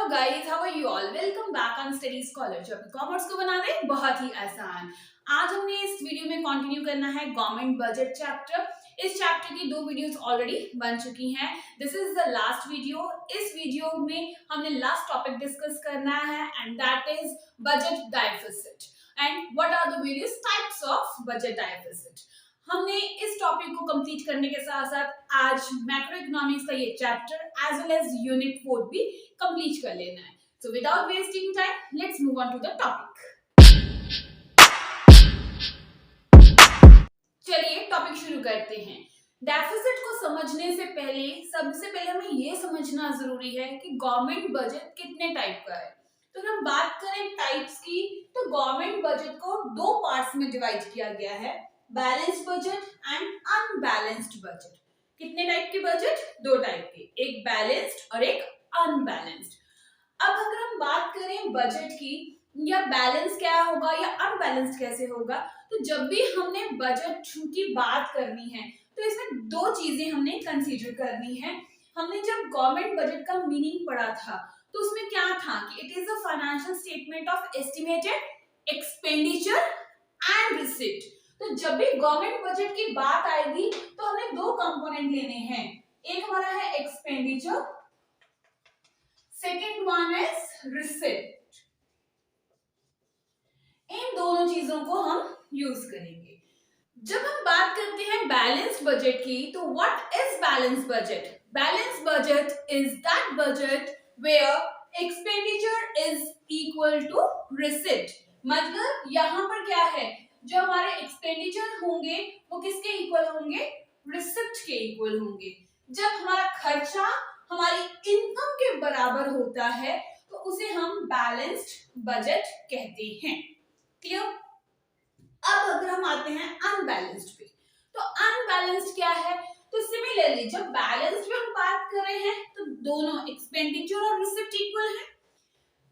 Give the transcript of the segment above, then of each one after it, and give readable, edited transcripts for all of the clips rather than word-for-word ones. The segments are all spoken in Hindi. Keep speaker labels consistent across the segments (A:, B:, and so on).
A: Hello guys, how are you all? Welcome back on study scholar, जो अपने कॉमर्स को बना दे बहुत ही आसान। आज हमने इस वीडियो में कंटिन्यू करना है गवर्नमेंट बजट चैप्टर। इस चैप्टर की 2 वीडियोस ऑलरेडी बन चुकी हैं। This is the last video. इस वीडियो में हमने लास्ट टॉपिक डिस्कस करना है and that is budget deficit and what are the various types of budget deficit. हमने इस टॉपिक को कंप्लीट करने के साथ साथ आज मैक्रो इकोनॉमिक्स का ये chapter as well as unit 4 भी कंप्लीट कर लेना है। So without wasting time let's move on to the topic. चलिए टॉपिक शुरू करते हैं। डेफिसिट को समझने से पहले सबसे पहले हमें ये समझना जरूरी है कि गवर्नमेंट बजट कितने टाइप का है। तो अगर हम बात करें टाइप्स की, तो गवर्नमेंट बजट को 2 पार्ट्स में डिवाइड किया गया है, balanced budget and unbalanced budget. कितने टाइप के बजट? 2 टाइप के, एक बैलेंस्ड और एक अनबैलेंस्ड। अब अगर हम बात करें बजट की, या बैलेंस क्या होगा या अनबैलेंस्ड कैसे होगा, तो जब भी हमने बजट की बात करनी है तो इसमें 2 चीजें हमने कंसीडर करनी है। हमने जब गवर्नमेंट बजट का मीनिंग पढ़ा था तो उसमें क्या था कि it is a financial statement of estimated expenditure and receipt. तो जब भी गवर्नमेंट बजट की बात आएगी तो हमें 2 कंपोनेंट लेने हैं, एक हमारा है expenditure, second one is receipt. इन दोनों चीजों को हम यूज करेंगे। जब हम बात करते हैं बैलेंस्ड बजट की, तो what is balanced budget? Balanced budget is that budget where expenditure is equal to receipt. मतलब यहाँ पर क्या है, जो हमारे एक्सपेंडिचर होंगे वो किसके इक्वल होंगे? रिसिप्ट के इक्वल होंगे। जब हमारा खर्चा हमारी इनकम के बराबर होता है तो उसे हम बैलेंस्ड बजट कहते हैं। क्लियर? अब अगर हम आते हैं अनबैलेंस्ड पे, तो अनबैलेंस्ड क्या है? तो सिमिलरली जब बैलेंस्ड में हम बात कर रहे हैं तो दोनों एक्सपेंडिचर और रिसिप्ट इक्वल है।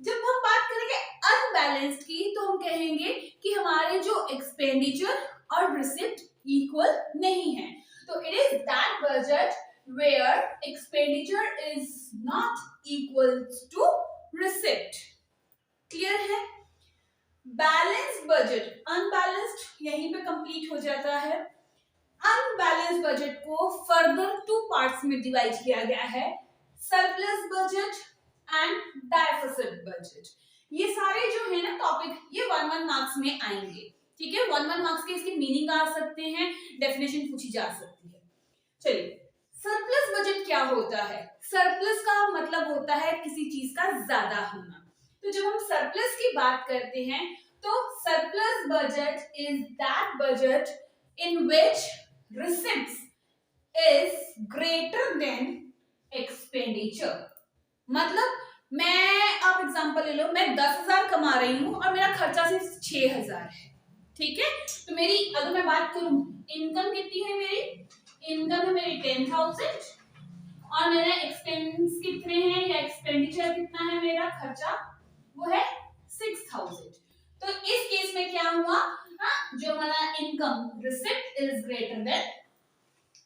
A: जब हम बात करेंगे अनबैलेंस्ड की, तो हम कहेंगे कि हमारे जो एक्सपेंडिचर और रिसिप्ट इक्वल नहीं है। तो it is that budget where expenditure is not equal to receipt. Clear है? बैलेंस्ड बजट, अनबैलेंस्ड यहीं पे कंप्लीट हो जाता है। अनबैलेंस्ड बजट को फर्दर 2 पार्ट्स में डिवाइड किया गया है, surplus budget and deficit budget. ये सारे जो है ना टॉपिक, ये 1-1 मार्क्स में आएंगे। ठीक है, 1-1 मार्क्स के इसके मीनिंग आ सकते हैं, डेफिनेशन पूछी जा सकती है। चलिए, सरप्लस बजट क्या होता है? सरप्लस का मतलब होता है किसी चीज का ज्यादा होना। तो जब हम सरप्लस की बात करते हैं तो surplus budget is that budget in which receipts is greater then expenditure. मतलब मैं, आप एग्जांपल ले लो, मैं 10,000 कमा रही हूं और मेरा खर्चा सिर्फ 6,000 है। ठीक है, तो मेरी अगर मैं बात करूं, इनकम कितनी है मेरी? इनकम है मेरी 10,000 और मेरा एक्सपेंस कितने हैं या एक्सपेंडिचर कितना है, मेरा खर्चा वो है 6,000। तो इस केस में क्या हुआ, जो हमारा income receipt is greater then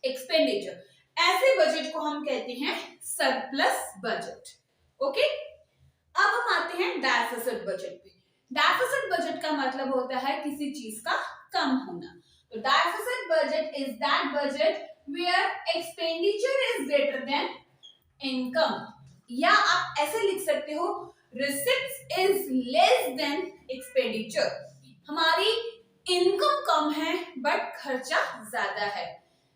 A: expenditure, ऐसे बजट को हम कहते हैं सरप्लस बजट। ओके, अब हम आते हैं डेफिसिट बजट पे। डेफिसिट बजट का मतलब होता है किसी चीज का कम होना। तो deficit budget is that budget where expenditure is greater than income, या आप ऐसे लिख सकते हो receipts is less than expenditure. हमारी इनकम कम है बट खर्चा ज्यादा है।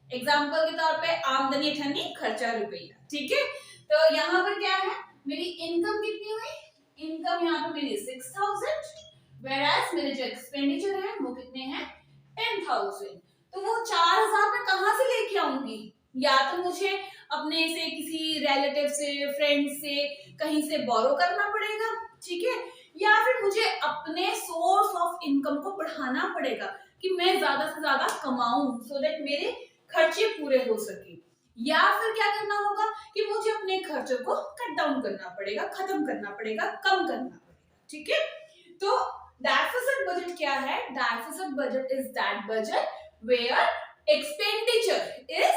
A: एग्जांपल के तौर पे आमदनी 98, खर्चा रुपया। ठीक है, तो यहाँ पर क्या है, मेरी इनकम कितनी हुई? इनकम यहाँ पर मेरी 6,000, whereas मेरे जो एक्सपेंडिचर है वो कितने हैं? 10,000। तो वो 4,000 मैं कहाँ से लेके आऊंगी? या तो मुझे अपने से, किसी रिलेटिव से, फ्रेंड से, कहीं से बोरो करना पड़ेगा। ठीक है, या फिर मुझे अपने सोर्स ऑफ इनकम को बढ़ाना पड़ेगा कि मैं ज्यादा से ज्यादा कमाऊं सो दैट मेरे खर्चे पूरे हो सके। या फिर क्या करना होगा कि मुझे अपने खर्चों को कट डाउन करना पड़ेगा, खत्म करना पड़ेगा, कम करना पड़ेगा। ठीक है, तो डेफिसिट बजट क्या है? Deficit budget is that budget where expenditure is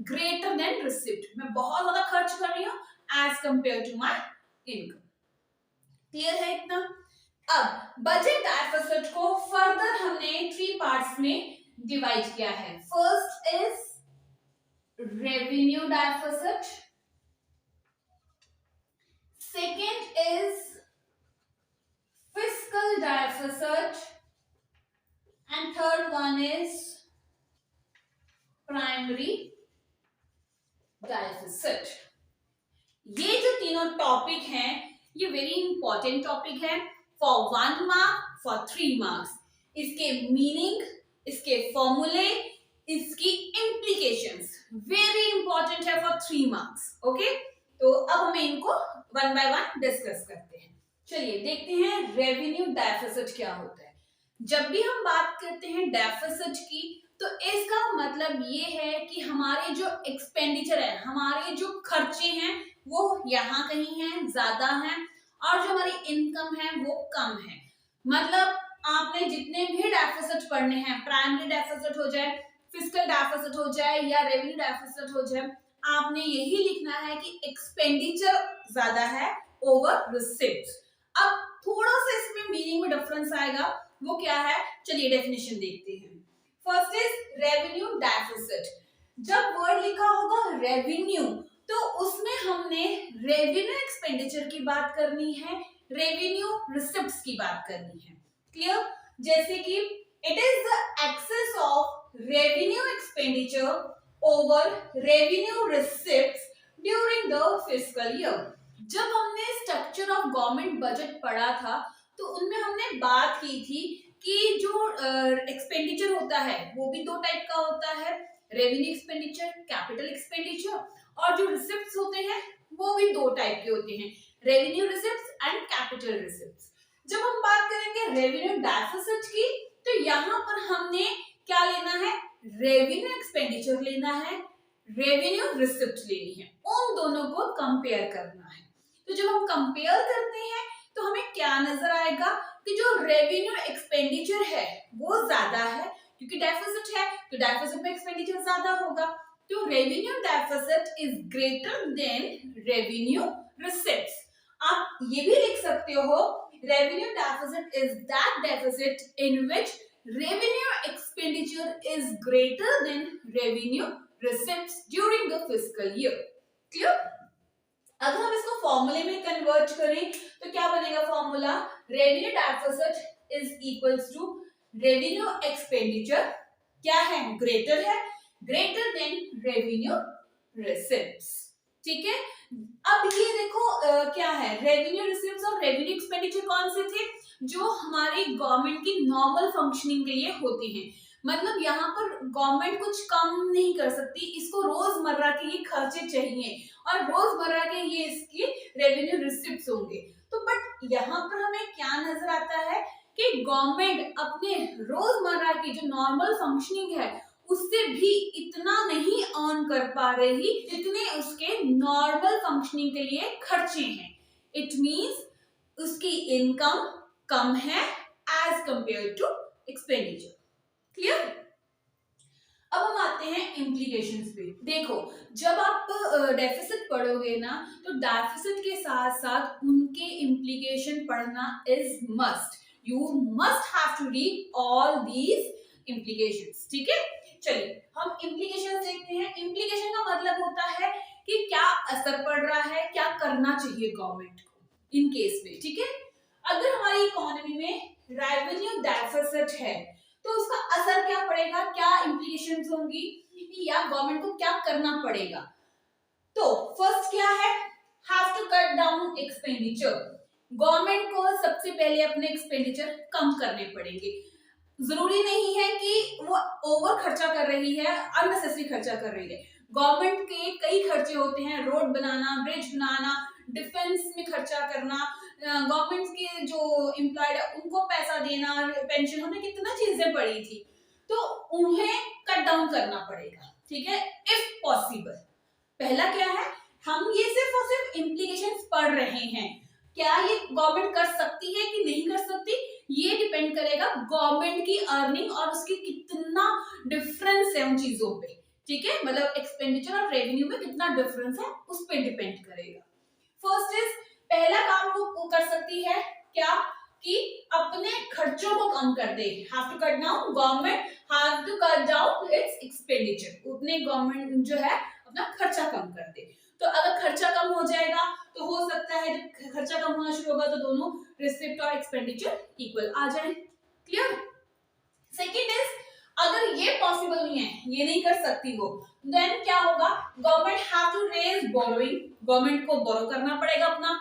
A: greater than receipt. मैं बहुत ज्यादा खर्च कर रही हूँ as compare to my income. Clear है इतना? अब बजट डेफिसिट को फर्दर हमने 3 पार्ट्स में डिवाइड किया है. First is revenue deficit, second is fiscal deficit, and third one is primary deficit. ये जो तीनों टॉपिक हैं ये वेरी इंपॉर्टेंट टॉपिक है फॉर 1 मार्क, फॉर 3 मार्क्स. इसके मीनिंग, इसके फॉर्मूले, इसकी इम्प्लीकेशंस वेरी इंपॉर्टेंट है फॉर 3 मार्क्स. ओके, तो अब हमें इनको वन बाय वन डिस्कस करते हैं. चलिए देखते हैं रेवेन्यू डेफिसिट क्या होता है. जब भी हम बात करते हैं डेफिसिट की तो इसका मतलब ये है कि हमारे जो एक्सपेंडिचर है, हमारे जो खर्चे हैं वो यहाँ कहीं हैं, ज्यादा हैं, और जो हमारी इनकम है वो कम है. मतलब आपने जितने भी डेफिसिट पढ़ने हैं, प्राइमरी डेफिसिट हो जाए, फिस्कल डेफिसिट हो जाए या रेवेन्यू डेफिसिट हो जाए, आपने यही लिखना है कि एक्सपेंडिचर ज्यादा है ओवर रिसिप्ट्स. अब थोड़ा सा इसमें मीनिंग में डिफरेंस आएगा, वो क्या है चलिए डेफिनेशन देखते हैं. First is revenue deficit. जब वर्ड लिखा होगा रेवेन्यू तो उसमें हमने रेवेन्यू एक्सपेंडिचर की बात करनी है, रेवेन्यू रिसिप्ट्स की बात करनी है. क्लियर? जैसे कि it is the excess of revenue expenditure over revenue receipts during the fiscal year. जब हमने स्ट्रक्चर ऑफ गवर्नमेंट बजट पढ़ा था तो उनमें हमने बात की थी कि जो एक्सपेंडिचर होता है वो भी 2 टाइप का होता है, रेवेन्यू एक्सपेंडिचर, कैपिटल एक्सपेंडिचर, और जो रिसिप्ट्स होते हैं वो भी 2 टाइप के होते हैं, revenue receipts and capital receipts. जब हम बात करेंगे रेवेन्यू डेफिसिट की तो यहाँ पर हमने क्या लेना है, रेवेन्यू एक्सपेंडिचर लेना है, रेवेन्यू रिसिप्ट लेनी है, उन दोनों को कंपेयर करना है. तो जब हम कंपेयर करते हैं तो हमें क्या नजर आएगा कि जो रेवेन्यू एक्सपेंडिचर है वो ज्यादा है, क्योंकि डेफिसिट है तो डेफिसिट में एक्सपेंडिचर ज्यादा होगा. तो revenue deficit is greater than revenue receipts. आप ये भी लिख सकते हो revenue deficit is that deficit in which revenue expenditure is greater than revenue receipts during the fiscal year. Clear? अगर हम इसको फॉर्मूले में कन्वर्ट करें तो क्या बनेगा formula, revenue deficit is equals to revenue expenditure क्या है, ग्रेटर है, ग्रेटर देन रेवेन्यू रिसिप्ट्स. ठीक है? अब ये देखो क्या है, रेवेन्यू रिसिप्ट्स और रेवेन्यू एक्सपेंडिचर कौन से थे, जो हमारी गवर्नमेंट की नॉर्मल फंक्शनिंग के लिए होते हैं. मतलब यहाँ पर गवर्नमेंट कुछ कम नहीं कर सकती, इसको रोजमर्रा के ये खर्चे चाहिए और रोजमर्रा के ये इसकी रेवेन्यू रिसिप्ट्स होंगे. तो बट यहाँ पर हमें क्या नजर आता है कि गवर्नमेंट अपने रोजमर्रा की जो नॉर्मल फंक्शनिंग है उससे भी इतना नहीं अर्न कर पा रही जितने उसके नॉर्मल फंक्शनिंग के लिए खर्चे हैं. इट मींस उसकी इनकम कम है as compare to expenditure. Clear? अब हम आते हैं इम्प्लीकेशंस पे. देखो जब आप डेफिसिट पढ़ोगे ना तो डेफिसिट के साथ साथ उनके इम्प्लीकेशन पढ़ना is must. You must have to read all these implications. ठीक है? चलिए हम इम्प्लीकेशंस देखते हैं. इम्प्लीकेशन का मतलब होता है कि क्या असर पड़ रहा है, क्या करना चाहिए गवर्नमेंट को इन केस में. ठीक है? अगर हमारी इकोनॉमी में रेवेन्यू डेफिसिट है तो उसका असर क्या पड़ेगा, क्या इम्प्लीकेशंस होंगी या गवर्नमेंट को क्या करना पड़ेगा. तो फर्स्ट क्या है, have to cut down expenditure. Government को सबसे पहले अपने एक्सपेंडिचर कम करने पड़ेंगे. जरूरी नहीं है कि वो ओवर खर्चा कर रही है, अननेसेसरी खर्चा कर रही है. गवर्नमेंट के कई खर्चे होते हैं, रोड बनाना, ब्रिज बनाना, डिफेंस में खर्चा करना, गवर्नमेंट के जो एम्प्लॉयड है उनको पैसा देना, पेंशन, हमने कितना चीजें पढ़ी थी, तो उन्हें कट डाउन करना पड़ेगा. ठीक है? If possible. पहला क्या है, हम ये सिर्फ और सिर्फ इम्प्लीकेशंस पढ़ रहे हैं, क्या ये गवर्नमेंट कर सकती है कि नहीं कर सकती, ये डिपेंड करेगा गवर्नमेंट की अर्निंग और उसकी कितना डिफरेंस है उन चीजों पे. ठीक है? मतलब एक्सपेंडिचर और रेवेन्यू में कितना डिफरेंस है उस पर डिपेंड करेगा. फर्स्ट इज, पहला काम वो कर सकते सकती है क्या कि अपने खर्चों को कम कर दे। Have to cut down, government have to cut down its expenditure. उतने गवर्नमेंट जो है अपना खर्चा कम कर दे। तो अगर खर्चा कम हो जाएगा तो हो सकता है जब खर्चा कम होना शुरू होगा तो दोनों रिसिप्ट और एक्सपेंडिचर इक्वल आ जाए। क्लियर? सेकेंड इज, अगर ये पॉसिबल नहीं है, ये नहीं कर सकती वो, देन क्या होगा, government have to raise borrowing. Government को बोरो करना पड़ेगा अपना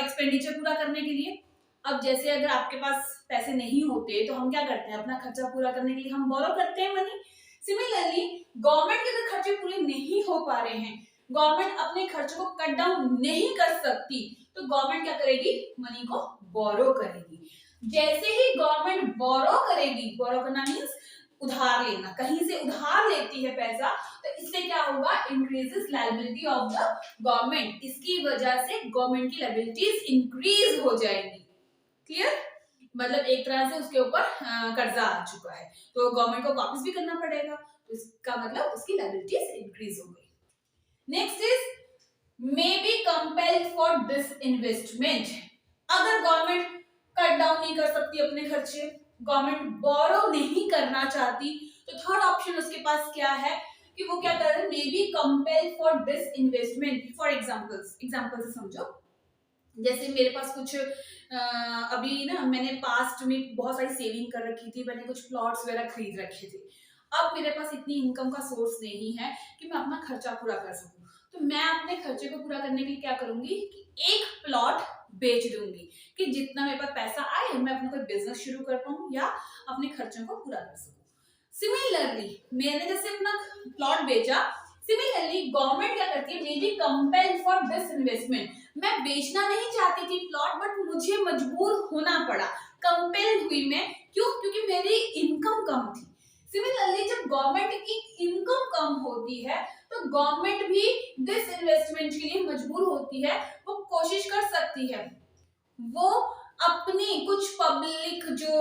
A: एक्सपेंडिचर पूरा करने के लिए। अब जैसे अगर आपके पास पैसे नहीं होते तो हम क्या करते हैं, अपना खर्चा पूरा करने के लिए हम बोरो करते हैं मनी। सिमिलरली गवर्नमेंट के अगर खर्चे पूरे नहीं हो पा रहे हैं, गवर्नमेंट अपने खर्चों को कट डाउन नहीं कर सकती, तो गवर्नमेंट क्या करेगी, मनी को बोरो करेगी। जैसे ही गवर्नमेंट बोरो करेगी, बोरो करना मीन्स उधार लेना, कहीं से उधार लेती है पैसा, तो इससे क्या होगा, increases liability of the government. इसकी वजह से गवर्नमेंट की लायबिलिटीज इंक्रीज हो जाएगी। क्लियर? मतलब एक तरह से उसके ऊपर कर्जा आ चुका है, तो गवर्नमेंट को वापस भी करना पड़ेगा, तो इसका मतलब उसकी लायबिलिटीज इंक्रीज हो गई। Next is may be compelled for disinvestment. अगर गवर्नमेंट कट डाउन नहीं कर सकती अपने खर्चे, गवर्नमेंट बोरो नहीं करना चाहती, तो थर्ड ऑप्शन उसके पास क्या है कि वो क्या कर रहे हैं, may be compelled for disinvestment. For example से समझो, जैसे मेरे पास कुछ अभी ना मैंने पास्ट में बहुत सारी सेविंग कर रखी थी, मैंने कुछ प्लॉट्स वगैरह खरीद रखे थे। अब मेरे पास इतनी इनकम का सोर्स नहीं है कि मैं अपना खर्चा पूरा कर सकूं, तो मैं अपने खर्चे को पूरा करने के लिए क्या करूंगी कि एक प्लॉट बेच दूंगी कि जितना मेरे पास पैसा आए मैं अपना कोई बिजनेस शुरू कर पाऊं या अपने खर्चों को पूरा कर सकूं। सिमिलरली मैंने जैसे अपना प्लॉट बेचा, सिमिलरली गवर्नमेंट क्या करती है, may be compelled for disinvestment. मैं बेचना नहीं चाहती थी प्लॉट, बट मुझे मजबूर होना पड़ा, कंपेल्ड हुई मैं, क्यों, क्योंकि मेरी इनकम कम थी। सिमिलरली जब गवर्नमेंट की इनकम कम होती है तो गवर्नमेंट भी डिसइन्वेस्टमेंट के लिए मजबूर होती है। वो कोशिश कर सकती है, वो अपनी कुछ पब्लिक जो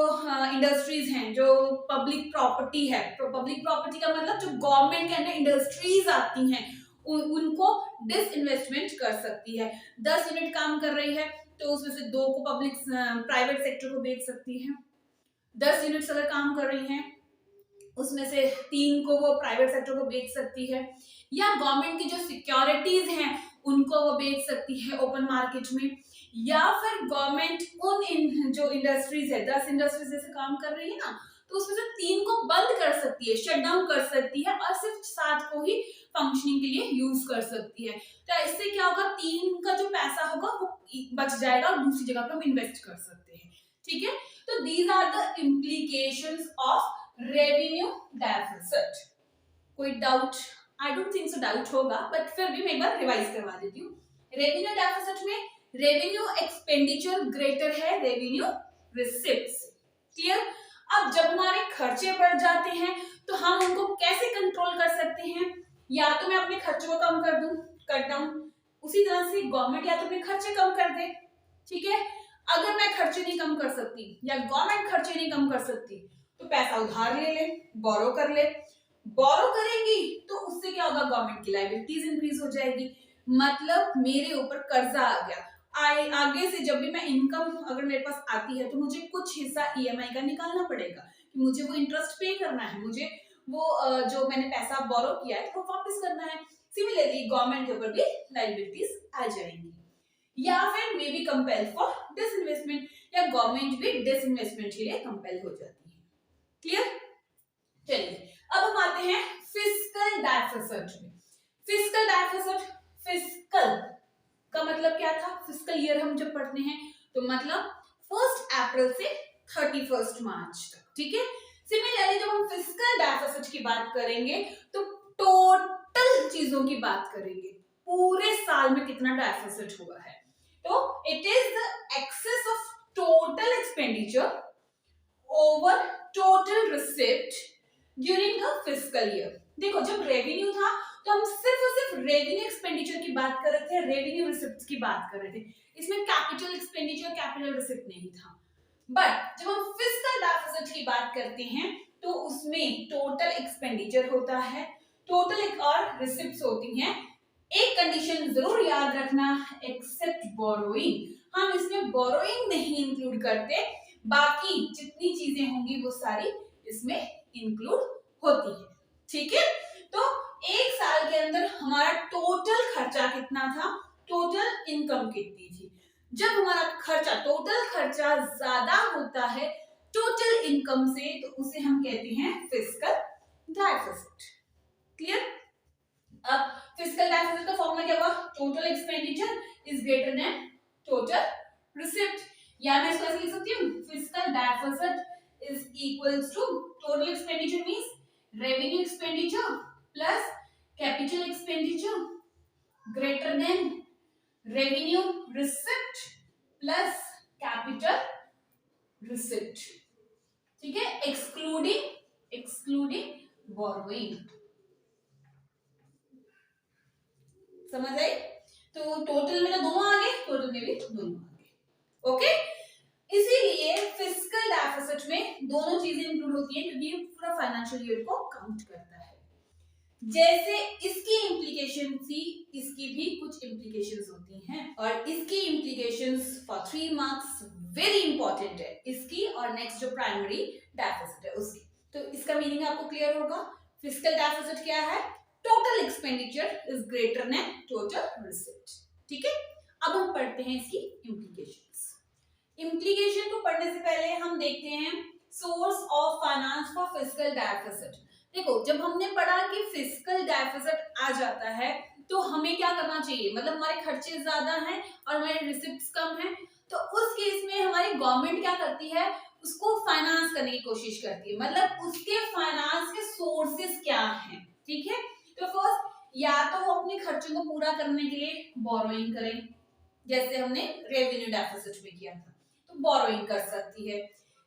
A: इंडस्ट्रीज हैं, जो पब्लिक प्रॉपर्टी है, पब्लिक प्रॉपर्टी का मतलब जो गवर्नमेंट के अंदर इंडस्ट्रीज आती हैं उनको डिसइन्वेस्टमेंट कर सकती है। 10 यूनिट काम कर रही है तो उसमें से 2 को पब्लिक प्राइवेट सेक्टर को बेच सकती है। 10 यूनिट्स अगर काम कर रही हैं उसमें से 3 को वो प्राइवेट सेक्टर को बेच सकती है, या गवर्नमेंट की जो सिक्योरिटीज हैं उनको वो बेच सकती है ओपन मार्केट में, या फिर गवर्नमेंट उन जो इंडस्ट्रीज है, 10 इंडस्ट्रीज जैसे काम कर रही है ना, तो उसमें से 3 को बंद कर सकती है, शट डाउन कर सकती है, और सिर्फ 7 को ही फंक्शनिंग के लिए यूज कर सकती है। तो इससे क्या होगा, 3 का जो पैसा होगा वो बच जाएगा और दूसरी जगह पे हम इन्वेस्ट कर सकते हैं। ठीक है, तो these are the implications of revenue deficit. कोई doubt? I don't think so doubt होगा, बट फिर भी मैं एक बार रिवाइज करवा देती हूँ। रेवेन्यू डेफिसिट में रेवेन्यू एक्सपेंडिचर ग्रेटर है रेवेन्यू रिसिप्ट। क्लियर? अब जब हमारे खर्चे बढ़ जाते हैं तो हम उनको कैसे कंट्रोल कर सकते हैं, या तो मैं अपने खर्चों को कम कर दूं, कट डाउन, उसी तरह से गवर्नमेंट या तो अपने खर्चे कम कर दे। ठीक है, अगर मैं खर्चे नहीं कम कर सकती या गवर्नमेंट खर्चे नहीं कम कर सकती तो पैसा उधार ले ले, बोरो कर ले। बोरो करेंगी तो उससे क्या होगा, गवर्नमेंट की लायबिलिटीज इंक्रीज हो जाएगी, मतलब मेरे ऊपर कर्जा आ गया। आगे से जब भी मैं इनकम अगर मेरे पास आती है तो मुझे कुछ हिस्सा ईएमआई का निकालना पड़ेगा, कि मुझे वो इंटरेस्ट पे करना है, मुझे वो जो मैंने पैसा बोरो किया है तो वो वापस करना है। सिमिलरली गवर्नमेंट के ऊपर भी लायबिलिटीज आ जाएंगी। या फिर may be compel for disinvestment, या गवर्नमेंट भी डिसइन्वेस्टमेंट के लिए कंपेल हो जाती है। क्लियर? चलिए अब हम आते हैं फिस्कल डेफिसिट में। फिस्कल डेफिसिट, फिस्कल का मतलब क्या था, फिस्कल ईयर हम जब पढ़ते हैं तो मतलब 1 अप्रैल से 31 मार्च तक। ठीक है, सिमिलरली जब हम फिस्कल डेफिसिट की बात करेंगे तो टोटल चीजों की बात करेंगे, पूरे साल में कितना डेफिसिट हुआ है। तो it is the excess of total expenditure over total receipt during the fiscal year. देखो जब रेवेन्यू था तो हम सिर्फ और सिर्फ रेवेन्यू एक्सपेंडिचर की बात कर रहे थे, रेवेन्यू रिसिप्ट की बात कर रहे थे, इसमें कैपिटल एक्सपेंडिचर, कैपिटल रिसिप्ट नहीं था। बट जब हम फिस्कल डेफिसिट की बात करते हैं तो उसमें टोटल एक्सपेंडिचर होता है, टोटल और रिसिप्ट्स होती हैं। एक कंडीशन जरूर याद रखना, एक्सेप्ट बोरोइंग। हम इसमें बोरोइंग नहीं इंक्लूड करते, बाकी जितनी चीजें होंगी वो सारी इसमें इंक्लूड होती है। ठीक है, तो एक साल के अंदर हमारा टोटल खर्चा कितना था, टोटल इनकम कितनी थी। जब हमारा खर्चा, टोटल खर्चा ज्यादा होता है टोटल इनकम से, तो उसे हम कहते हैं फिस्कल डेफिसिट। क्लियर? अब फिस्कल डेफिसिट का फॉर्मूला क्या हुआ, total expenditure is greater than total receipt, या मैं इसको ऐसे लिख सकती हूँ, fiscal deficit is equals to total expenditure means revenue expenditure plus capital expenditure greater than revenue receipt plus capital receipt. ठीक है, एक्सक्लूडिंग बोरोइंग। समझ आई? तो टोटल में तो दोनों आ गए, टोटल में भी दोनों आ गए। ओके, इसीलिए फिस्कल डेफिसिट में दोनों चीजें इंक्लूड होती हैं क्योंकि ये पूरा फाइनेंशियल ईयर को काउंट करता है। जैसे इसकी इम्प्लीकेशन थी, इसकी भी कुछ इम्प्लीकेशंस होती हैं, और इसकी implications for 3 marks very important है, इसकी और नेक्स्ट जो प्राइमरी डेफिसिट है उसकी। तो इसका मीनिंग आपको क्लियर होगा। फिस्कल डेफिसिट क्या है, total expenditure is greater than total receipt. ठीक है, अब हम पढ़ते हैं इसकी इम्प्लीकेशंस। इम्प्लीकेशन को पढ़ने से पहले हम देखते हैं source of finance for fiscal deficit. देखो, जब हमने पढ़ा कि फिस्कल डेफिसिट आ जाता है तो हमें क्या करना चाहिए, मतलब हमारे खर्चे ज्यादा हैं और हमारे रिसिप्ट्स कम हैं, तो उस केस में हमारी गवर्नमेंट क्या करती है, उसको फाइनेंस करने की कोशिश करती है, मतलब उसके फाइनेंस के सोर्सेस क्या हैं। ठीक है, तो फर्स्ट या तो वो अपने खर्चों को पूरा करने के लिए बोरोइंग करें, जैसे हमने रेवेन्यू डेफिसिट में किया था, तो बोरोइंग कर सकती है,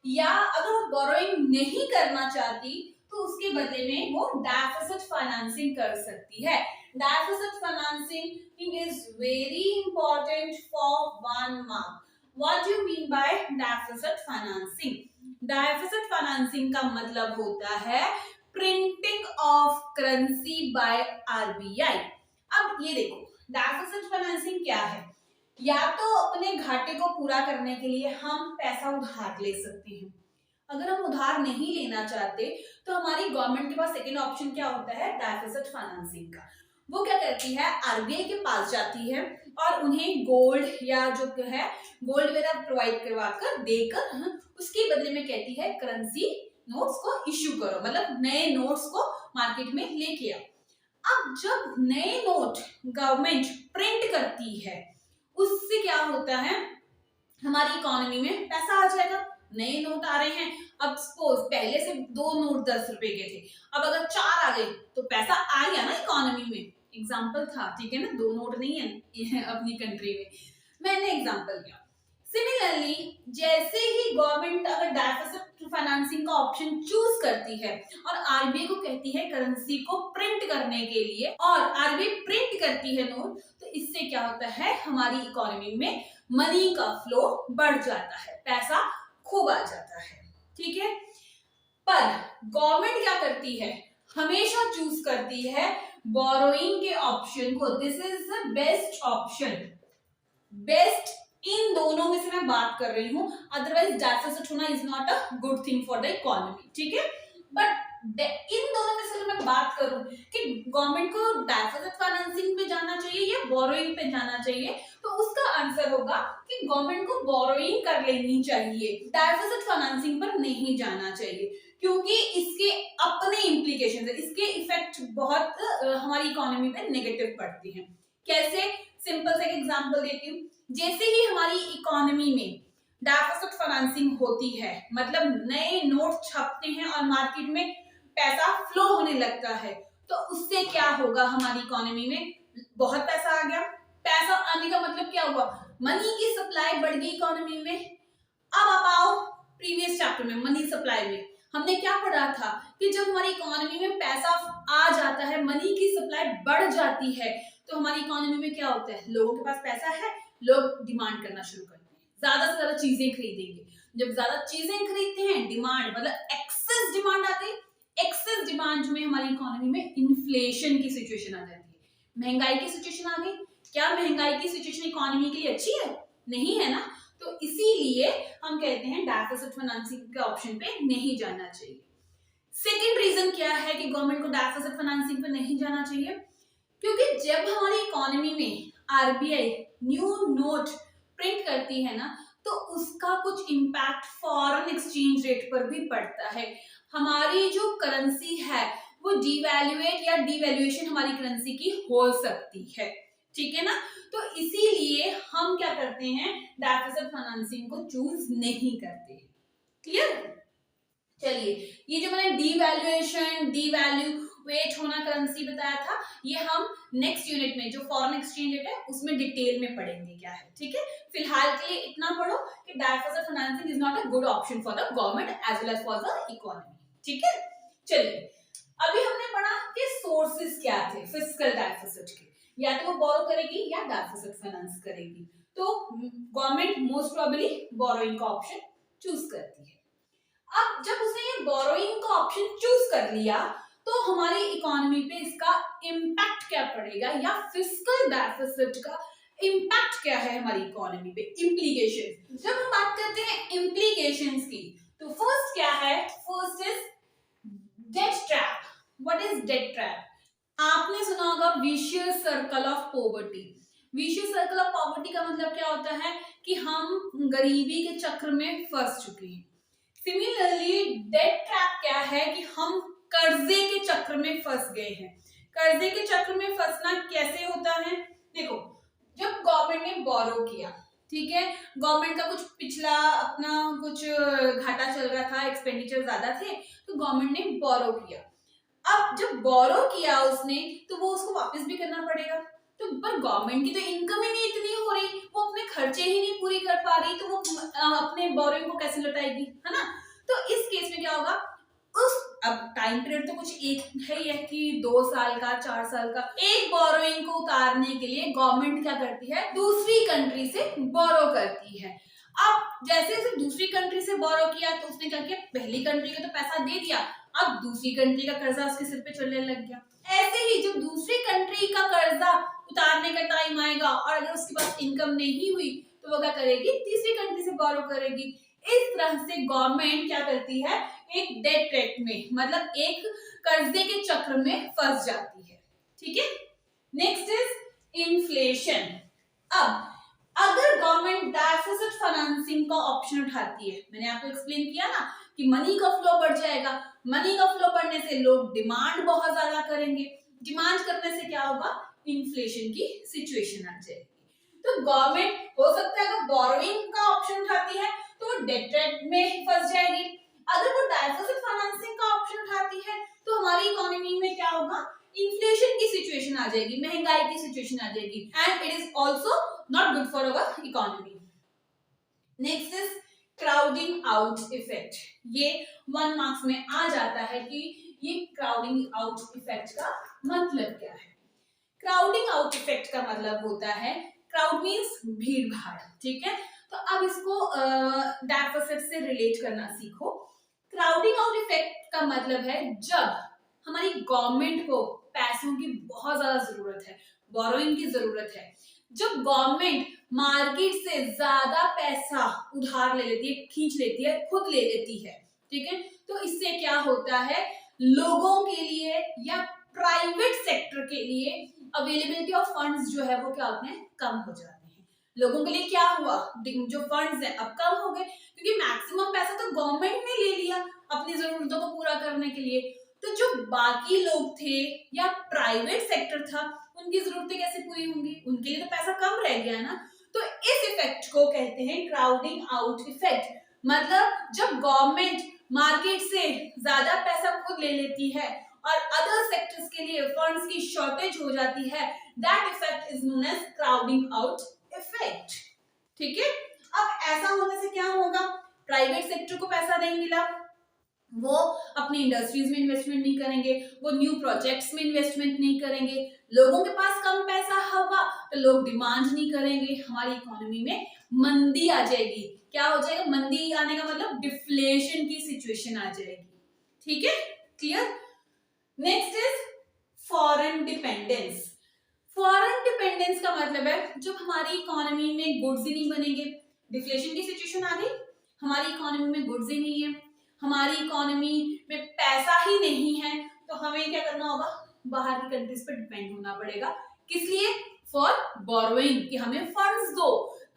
A: या अगर वो बोरोइंग नहीं करना चाहती तो उसके बदले में वो डेफिसिट फाइनेंसिंग कर सकती है। Deficit financing is very important for 1 mark. What do you mean by deficit financing? Deficit financing का मतलब होता है printing of currency by RBI. अब ये देखो, डेफिसिट फाइनेंसिंग क्या है, या तो अपने घाटे को पूरा करने के लिए हम पैसा उधार ले सकते हैं। अगर हम उधार नहीं लेना चाहते तो हमारी गवर्नमेंट के पास सेकेंड ऑप्शन क्या होता है, डेफिसिट फाइनेंसिंग का। वो क्या करती है, आरबीआई के पास जाती है और उन्हें गोल्ड या जो है गोल्ड वगैरह प्रोवाइड करवा कर देकर उसके बदले में कहती है करेंसी नोट्स को इश्यू करो, मतलब नए नोट्स को मार्केट में लेके आओ। अब जब नए नोट गवर्नमेंट प्रिंट करती है उससे क्या होता है, हमारी इकोनॉमी में पैसा आ जाएगा, नए नोट आ रहे हैं। अब सपोज पहले से 2 नोट 10 रुपए के थे, अब अगर 4 आ गए तो पैसा आ गया ना इकोनॉमी में। एग्जाम्पल था, ठीक है ना, 2 नोट नहीं है अपनी कंट्री में, मैंने एग्जाम्पल दिया। सिमिलरली जैसे ही गवर्नमेंट अगर डेफिसिट फाइनेंसिंग का ऑप्शन चूज करती है और आरबीआई को कहती है करेंसी को प्रिंट करने के लिए, और आरबीआई प्रिंट करती है नोट, तो इससे क्या होता है, हमारी इकोनॉमी में मनी का फ्लो बढ़ जाता है, पैसा खूब आ जाता है। ठीक है, पर गवर्नमेंट क्या करती है, हमेशा चूज करती है बोरोइंग के ऑप्शन को। This is the best option, best in दोनों में से मैं बात कर रही हूं, अदरवाइज डेफिसिट होना is not a good thing for the economy. ठीक है, बट इन दोनों में से मैं बात करूं कि गवर्नमेंट को डेफिसिट फाइनेंसिंग पे जाना चाहिए या बोरोइंग पे जाना चाहिए, तो उसका आंसर होगा कि गवर्नमेंट को बोरोइंग कर लेनी चाहिए, डेफिसिट फाइनेंसिंग पर नहीं जाना चाहिए, क्योंकि इसके अपने इम्प्लीकेशंस है, इसके इफेक्ट बहुत हमारी इकोनॉमी पे नेगेटिव पड़ती हैं। कैसे, सिंपल से एक एग्जांपल देती हूँ। जैसे ही हमारी इकोनॉमी में डेफिसिट फाइनेंसिंग होती है, मतलब नए नोट छपते हैं और मार्केट में पैसा फ्लो होने लगता है, तो उससे क्या होगा, हमारी इकोनॉमी में बहुत पैसा आ गया। पैसा आने का मतलब क्या हुआ, मनी की सप्लाई बढ़ गई इकोनॉमी में। अब आप आओ प्रीवियस चैप्टर में मनी सप्लाई में हमने क्या पढ़ा था कि जब हमारी इकोनॉमी में पैसा आ जाता है, मनी की सप्लाई बढ़ जाती है, तो हमारी इकोनॉमी में क्या होता है, लोगों के पास पैसा है, लोग डिमांड करना शुरू करते हैं, ज्यादा से ज्यादा चीजें खरीदेंगे। जब ज्यादा चीजें खरीदते हैं, डिमांड मतलब एक्सेस डिमांड आ गई, एक्सेस डिमांड में हमारी इकोनॉमी में इन्फ्लेशन की सिचुएशन आ जाती है, महंगाई की सिचुएशन आ गई। क्या महंगाई की सिचुएशन इकोनॉमी के लिए अच्छी है? नहीं है ना, तो इसीलिए हम कहते हैं डेफिसिट फाइनेंसिंग के ऑप्शन पे नहीं जाना चाहिए। सेकेंड रीजन क्या है कि गवर्नमेंट को डेफिसिट फाइनेंसिंग पे नहीं जाना चाहिए, क्योंकि जब हमारी इकोनॉमी में आरबीआई न्यू नोट प्रिंट करती है ना, तो उसका कुछ इम्पैक्ट फॉरेन एक्सचेंज रेट पर भी पड़ता है। हमारी जो करेंसी है वो डिवैल्यूएट या डिवैल्यूएशन हमारी करेंसी की हो सकती है, ठीक है ना। तो इसीलिए हम क्या करते हैं, डेफिसिट फाइनेंसिंग को चूज नहीं करते। क्लियर? चलिए, ये जो मैंने डिवैल्यूएशन डिवैल्यूएट होना करेंसी बताया था, ये हम नेक्स्ट यूनिट में जो फॉरेन एक्सचेंज रेट है उसमें डिटेल में पढ़ेंगे क्या है, ठीक है। फिलहाल के लिए इतना पढ़ो कि deficit financing is not a good option for the government as well as for the economy, ठीक है। चलिए, अभी हमने पढ़ा कि सोर्सेस क्या थे फिस्कल डेफिसिट के, या तो वो बोरो करेगी या डेफिसिट फाइनेंस करेगी। तो गवर्नमेंट मोस्ट प्रोबेबली बोरोइंग का ऑप्शन चूज करती है। अब जब उसने ये बोरोइंग का ऑप्शन चूज कर लिया, तो हमारी इकोनॉमी पे इसका इम्पैक्ट क्या पड़ेगा, या फिस्कल डेफिसिट का इम्पैक्ट क्या है हमारी इकोनॉमी पे, इम्प्लीकेशन। जब हम बात करते हैं इम्प्लीकेशंस की, तो फर्स्ट क्या है, first is debt trap. What is debt trap? आपने सुना होगा vicious circle of poverty. Vicious circle of poverty का मतलब क्या होता है कि हम गरीबी के चक्र में फंस चुके हैं। सिमिलरली डेट ट्रैप क्या है कि हम कर्जे के चक्र में फंस गए हैं। कर्जे के चक्र में फंसना कैसे होता है? देखो, जब गवर्नमेंट ने बोरो किया, ठीक है, गवर्नमेंट का कुछ पिछला अपना कुछ घाटा चल रहा था, एक्सपेंडिचर ज्यादा थे, तो गवर्नमेंट ने बोरो किया। अब जब बोरो किया उसने, तो वो उसको वापस भी करना पड़ेगा। तो पर गवर्नमेंट की तो इनकम ही नहीं इतनी हो रही, वो अपने खर्चे ही नहीं पूरी कर पा रही, तो वो अपने बोरोइंग को कैसे लौटाएगी, है ना। तो इस केस में क्या होगा, उस अब टाइम पीरियड तो कुछ एक है ही है कि 2 साल का 4 साल का, एक बोरोइंग को उतारने के लिए गवर्नमेंट क्या करती है, दूसरी कंट्री से बोरो करती है। अब जैसे उसे दूसरी कंट्री से बोरो किया, तो उसने क्या किया, पहली कंट्री को तो पैसा दे दिया, अब दूसरी कंट्री का कर्जा उसके सिर पे चलने लग गया। ऐसे ही जब दूसरी कंट्री का कर्जा उतारने का टाइम आएगा और अगर उसके पास इनकम नहीं हुई, तो वो क्या करेगी, तीसरी कंट्री से बोरो करेगी। इस तरह से गवर्नमेंट क्या करती है, एक डेट ट्रैप में, मतलब एक कर्जे के चक्र में फंस जाती है, ठीक है। Next is inflation. अब अगर गवर्नमेंट डेफिसिट फाइनेंसिंग का ऑप्शन उठाती है, मैंने आपको एक्सप्लेन किया ना कि मनी का फ्लो बढ़ जाएगा, मनी का फ्लो बढ़ने से लोग डिमांड बहुत ज्यादा करेंगे, डिमांड करने से क्या होगा, इन्फ्लेशन की सिचुएशन आ जाएगी। तो गवर्नमेंट हो सकता है अगर बोरोइंग का ऑप्शन उठाती है तो वो डेट ट्रैप में फंस जाएगी। अगर वो डेफिसिट फाइनेंसिंग का ऑप्शन उठाती है तो हमारी इकोनॉमी में क्या होगा, इन्फ्लेशन की सिचुएशन आ जाएगी, महंगाई की सिचुएशन आ जाएगी, and it is also not good for our economy. Next is crowding out effect. ये 1 मार्क्स में आ जाता है कि ये क्राउडिंग आउट इफेक्ट का मतलब क्या है। क्राउडिंग आउट इफेक्ट का मतलब होता है, क्राउड मीन्स भीड़ भाड़, ठीक है। तो अब इसको डेफिसिट से रिलेट करना सीखो। क्राउडिंग आउट इफेक्ट का मतलब है जब हमारी गवर्नमेंट को पैसों की बहुत ज्यादा जरूरत है, बोरोइंग की जरूरत है, जब गवर्नमेंट मार्केट से ज्यादा पैसा उधार ले लेती है, खींच लेती है, खुद ले लेती है, ठीक है, तो इससे क्या होता है, लोगों के लिए या प्राइवेट सेक्टर के लिए अवेलेबिलिटी ऑफ फंड्स जो है वो क्या होते हैं, कम हो जाते हैं। लोगों के लिए क्या हुआ, जो फंड्स है अब कम हो गए, क्योंकि मैक्सिमम पैसा तो गवर्नमेंट ने ले लिया अपनी जरूरतों को पूरा करने के लिए। तो जो बाकी लोग थे या प्राइवेट सेक्टर था, उनकी जरूरतें कैसे पूरी होंगी, उनके लिए तो पैसा कम रह गया ना। तो इस इफेक्ट को कहते हैं क्राउडिंग आउट इफेक्ट। मतलब जब गवर्नमेंट मार्केट से ज्यादा पैसा खुद ले लेती है और अदर सेक्टर्स के लिए फंड्स की शॉर्टेज हो जाती है, that effect is known as crowding out effect, ठीक है। अब ऐसा होने से क्या होगा, प्राइवेट सेक्टर को पैसा नहीं मिला, वो अपनी इंडस्ट्रीज में इन्वेस्टमेंट नहीं करेंगे, वो न्यू प्रोजेक्ट्स में इन्वेस्टमेंट नहीं करेंगे, लोगों के पास कम पैसा होगा तो लोग डिमांड नहीं करेंगे, हमारी इकोनॉमी में मंदी आ जाएगी। क्या हो जाएगा, मंदी आने का मतलब डिफ्लेशन की सिचुएशन आ जाएगी, ठीक है, clear. Next is foreign dependence. Foreign dependence का मतलब है जब हमारी इकोनॉमी में गुड्स ही नहीं बनेंगे, डिफ्लेशन की सिचुएशन आ गई, हमारी इकोनॉमी में गुड्स ही नहीं है, हमारी इकोनॉमी में पैसा ही नहीं है, तो हमें क्या करना होगा, बाहर की कंट्रीज पर डिपेंड होना पड़ेगा। किस लिए? फॉर बोरोइंग, कि हमें फंड्स दो,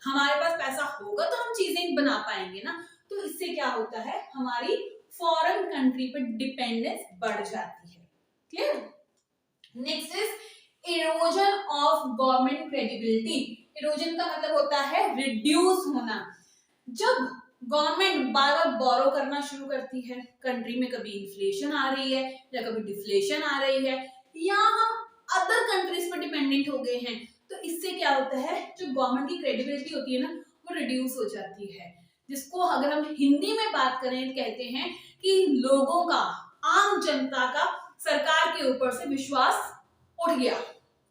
A: हमारे पास पैसा होगा तो हम चीजें बना पाएंगे ना। तो इससे क्या होता है, हमारी फॉरेन कंट्री पर डिपेंडेंस बढ़ जाती है। Clear? Next is erosion of government credibility. Erosion का मतलब होता है रिड्यूस होना। जब गवर्नमेंट बार बार बोरो करना शुरू करती है, कंट्री में कभी इन्फ्लेशन आ रही है या कभी डिफ्लेशन आ रही है, या हम अदर कंट्रीज पर डिपेंडेंट हो गए हैं, तो इससे क्या होता है, जो गवर्नमेंट की क्रेडिबिलिटी होती है ना, वो रिड्यूस हो जाती है। जिसको अगर हम हिंदी में बात करें तो कहते हैं कि लोगों का, आम जनता का सरकार के ऊपर से विश्वास उठ गया।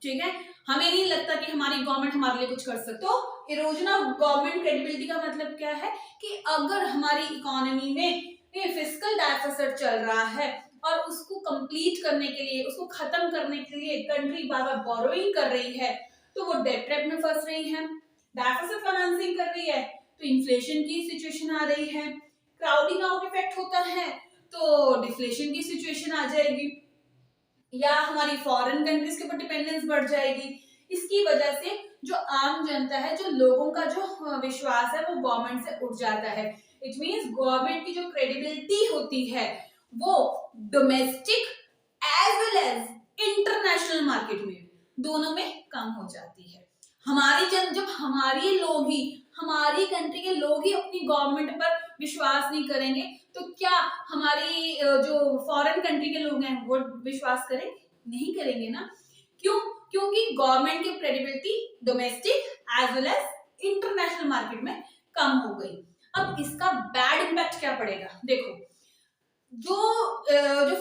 A: ठीक है, हमें नहीं लगता कि हमारी गवर्नमेंट हमारे लिए कुछ कर सकती। तो इरोजन ऑफ गवर्नमेंट क्रेडिबिलिटी का मतलब क्या है कि अगर हमारी इकोनॉमी में फिस्कल डेफिसिट चल रहा है और उसको कंप्लीट करने के लिए, उसको खत्म करने के लिए कंट्री बार बार बोरोइंग कर रही है, तो वो डेट ट्रैप में फंस रही है, डेफिसिट फाइनेंसिंग कर रही है, तो इन्फ्लेशन की सिचुएशन आ रही है, क्राउडिंग आउट इफेक्ट होता है तो डिफ्लेशन की सिचुएशन आ जाएगी, या हमारी फॉरेन कंट्रीज के ऊपर डिपेंडेंस बढ़ जाएगी। इसकी वजह से जो आम जनता है, जो लोगों का जो विश्वास है, वो गवर्नमेंट से उठ जाता है। इट मींस गवर्नमेंट की जो क्रेडिबिलिटी होती है वो domestic as well as international market में, दोनों में कम हो जाती है। जब हमारी लोग ही, हमारी कंट्री के लोग ही अपनी गवर्नमेंट पर विश्वास नहीं करेंगे, तो क्या हमारी जो फॉरेन कंट्री के लोग हैं वो विश्वास करेंगे? नहीं करेंगे ना। क्यों? क्योंकि गवर्नमेंट की credibility domestic as well as international market में कम हो गई। अब इसका बैड इम्पैक्ट क्या पड़ेगा? देखो, जो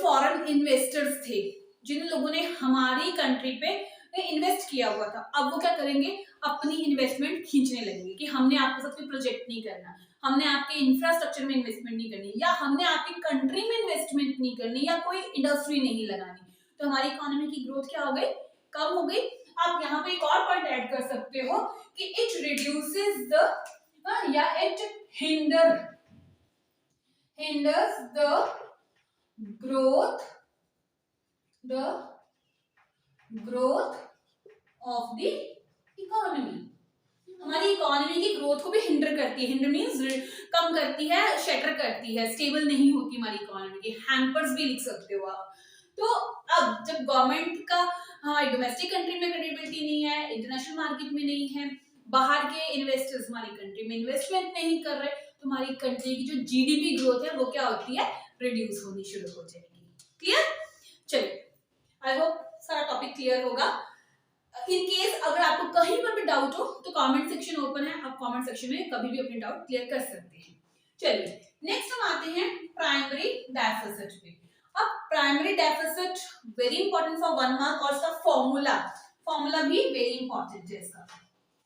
A: फॉरेन इन्वेस्टर्स थे, जिन लोगों ने हमारी कंट्री पे इन्वेस्ट किया हुआ था, अब वो क्या करेंगे, अपनी इन्वेस्टमेंट खींचने लगेंगे कि हमने आपके साथ कोई प्रोजेक्ट नहीं करना, हमने आपके इंफ्रास्ट्रक्चर में इन्वेस्टमेंट नहीं करनी, या हमने आपकी कंट्री में इन्वेस्टमेंट नहीं करनी, या कोई इंडस्ट्री नहीं लगानी। तो हमारी इकोनॉमी की ग्रोथ क्या हो गई? कम हो गई। आप यहाँ पे एक और पॉइंट ऐड कर सकते हो कि इट रिड्यूसेस द या it hinders the growth of the economy। हमारी इकोनॉमी की ग्रोथ को भी हिंडर करती है। हिंडर मींस कम करती है, शटर करती है, स्टेबल नहीं होती हमारी इकोनॉमी की। हैम्पर्स भी लिख सकते हो आप। तो अब जब गवर्नमेंट का हमारी डोमेस्टिक कंट्री में क्रेडिबिलिटी नहीं है, इंटरनेशनल मार्केट में नहीं है, बाहर के इन्वेस्टर्स हमारी कंट्री में इन्वेस्टमेंट नहीं कर रहे, तो हमारी कंट्री की जो जीडीपी ग्रोथ है वो क्या होती है? रिड्यूस होनी शुरू हो जाएगी। क्लियर? चलिए, आई होप सारा टॉपिक क्लियर होगा। इन केस अगर आपको कहीं पर भी डाउट हो तो कमेंट सेक्शन ओपन है, आप कमेंट सेक्शन में कभी भी अपने डाउट क्लियर कर सकते हैं। चलिए, नेक्स्ट हम आते हैं प्राइमरी डेफिसिट पे। अब primary deficit very important for 1 mark, और इसका फॉर्मूला भी वेरी इंपॉर्टेंट है इसका।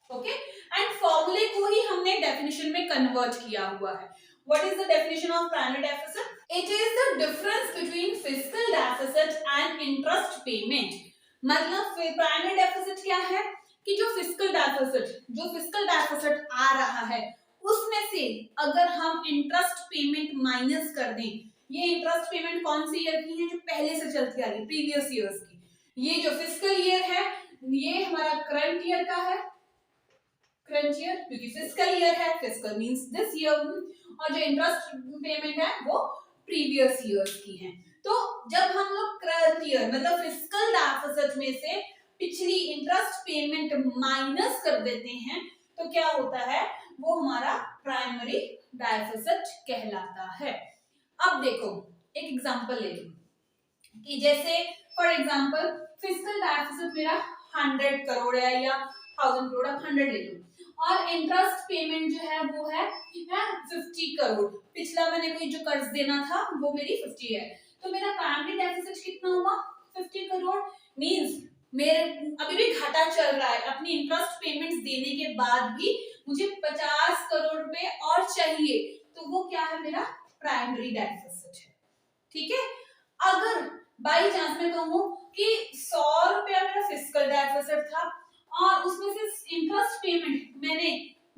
A: ओके, एंड फॉर्मूले को ही हमने डेफिनेशन में कन्वर्ट किया हुआ है। What is the definition of primary deficit? It is the difference between fiscal deficit and interest payment। मतलब प्राइमरी डेफिसिट क्या है कि जो फिस्कल डेफिसिट आ रहा है उसमें से अगर हम इंटरेस्ट पेमेंट माइनस कर दें, ये इंटरेस्ट पेमेंट कौन सी ईयर की है? जो पहले से चलती आ रही, प्रीवियस ईयर्स की। ये जो फिस्कल ईयर है ये हमारा करंट ईयर का है, करंट ईयर, क्योंकि फिस्कल ईयर है, फिस्कल मींस दिस ईयर, और जो इंटरेस्ट पेमेंट है वो प्रीवियस ईयर्स की है। तो जब हम लोग करंट ईयर मतलब फिस्कल डेफिसिट में से पिछली इंटरेस्ट पेमेंट माइनस कर देते हैं तो क्या होता है? वो हमारा प्राइमरी डेफिसिट कहलाता है। अब देखो, एक एग्जांपल ले लो कि जैसे फॉर एग्जांपल फिस्कल डेफिसिट मेरा 100 करोड़ है या 1000 करोड़, 100 ले लो, और इंटरेस्ट पेमेंट जो है वो है 50 करोड़। पिछला मैंने कोई जो कर्ज देना था वो मेरी 50 है, तो मेरा प्राइमरी डेफिसिट कितना हुआ? 50 करोड़। मींस मेरे अभी भी घाटा चल रहा है, अपनी इंटरेस्ट पेमेंट्स देने के बाद भी मुझे 50 करोड़ रुपए और चाहिए, तो वो क्या है? मेरा प्राइमरी डेफिसिट है। ठीक है, अगर बाई चांस में कहूं कि 100 रुपया मेरा फिजिकल डेफिसिट था और उसमें से इंटरेस्ट पेमेंट मैंने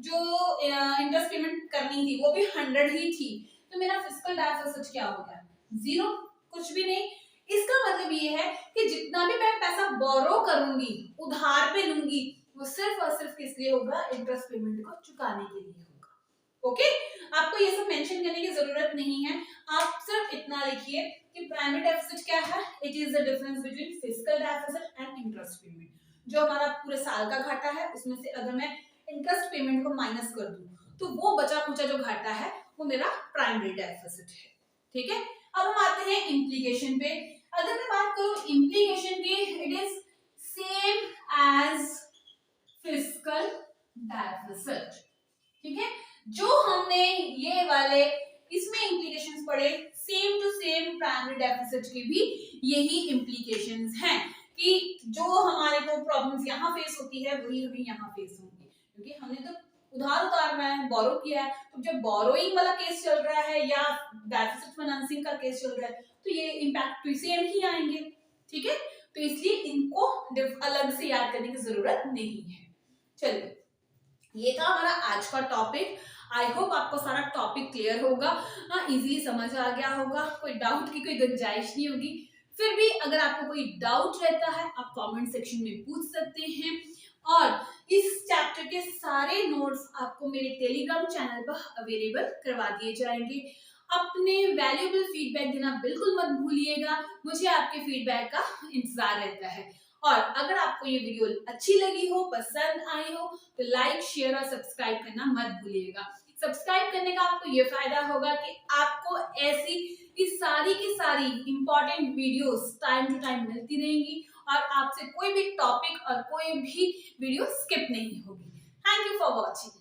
A: जो इंटरेस्ट पेमेंट करनी थी वो भी 100 ही थी, तो मेरा फिजिकल डेफिसिट क्या हो गया? 0, कुछ भी नहीं। इसका मतलब ये है कि जितना भी मैं पैसा बोरो करूंगी, उधार पे लूंगी, वो सिर्फ और सिर्फ किस लिए होगा? इंटरेस्ट पेमेंट को चुकाने के लिए होगा। ओके, आपको ये सब मेंशन करने की जरूरत नहीं है, आप सिर्फ इतना लिखिए कि प्राइमरी डेफिसिट क्या है? It is the difference between physical deficit and interest payment. जो हमारा पूरे साल का घाटा है उसमें से अगर मैं इंटरेस्ट पेमेंट को माइनस कर दूं तो वो बचा खुचा जो घाटा है वो मेरा प्राइमरी डेफिसिट है। ठीक है, अब हम आते हैं इम्प्लीकेशन पे। अगर मैं बात करूं इम्प्लीकेशन की, it is same as physical deficit. ठीक है, जो हमने ये वाले इसमें इम्प्लीकेशंस पढ़े, same to same primary deficit के भी यही इम्प्लीकेशंस हैं कि जो हमारे को प्रॉब्लम्स यहाँ फेस होती है वही हमें यहाँ फेस होंगी, क्योंकि हमने तो उधार उतारना है, बोरो किया है, तो जब बोरोइंग वाला केस चल रहा है या डेफिसिट फाइनेंसिंग का केस चल रहा है तो ये इम्पैक्ट तो सेम ही आएंगे। ठीक है, तो इसलिए इनको अलग से याद करने की जरूरत नहीं है। चलिए, ये था हमारा आज का टॉपिक। आई होप आपको सारा टॉपिक क्लियर होगा, इजीली समझ आ गया होगा, कोई डाउट की कोई गुंजाइश नहीं होगी। फिर भी अगर आपको कोई डाउट रहता है आप कमेंट सेक्शन में पूछ सकते हैं, और इस चैप्टर के सारे नोट्स आपको मेरे टेलीग्राम चैनल पर अवेलेबल करवा दिए जाएंगे। अपने वैल्यूएबल फीडबैक देना बिल्कुल मत भूलिएगा, मुझे आपके फीडबैक का इंतजार रहता है। और अगर आपको ये वीडियो अच्छी लगी हो, पसंद आई हो, तो लाइक, शेयर और सब्सक्राइब करना मत भूलिएगा। सब्सक्राइब करने का आपको ये फायदा होगा कि आपको ऐसी की सारी important videos time to time मिलती रहेंगी और आपसे कोई भी टॉपिक और कोई भी वीडियो स्किप नहीं होगी। Thank you for watching.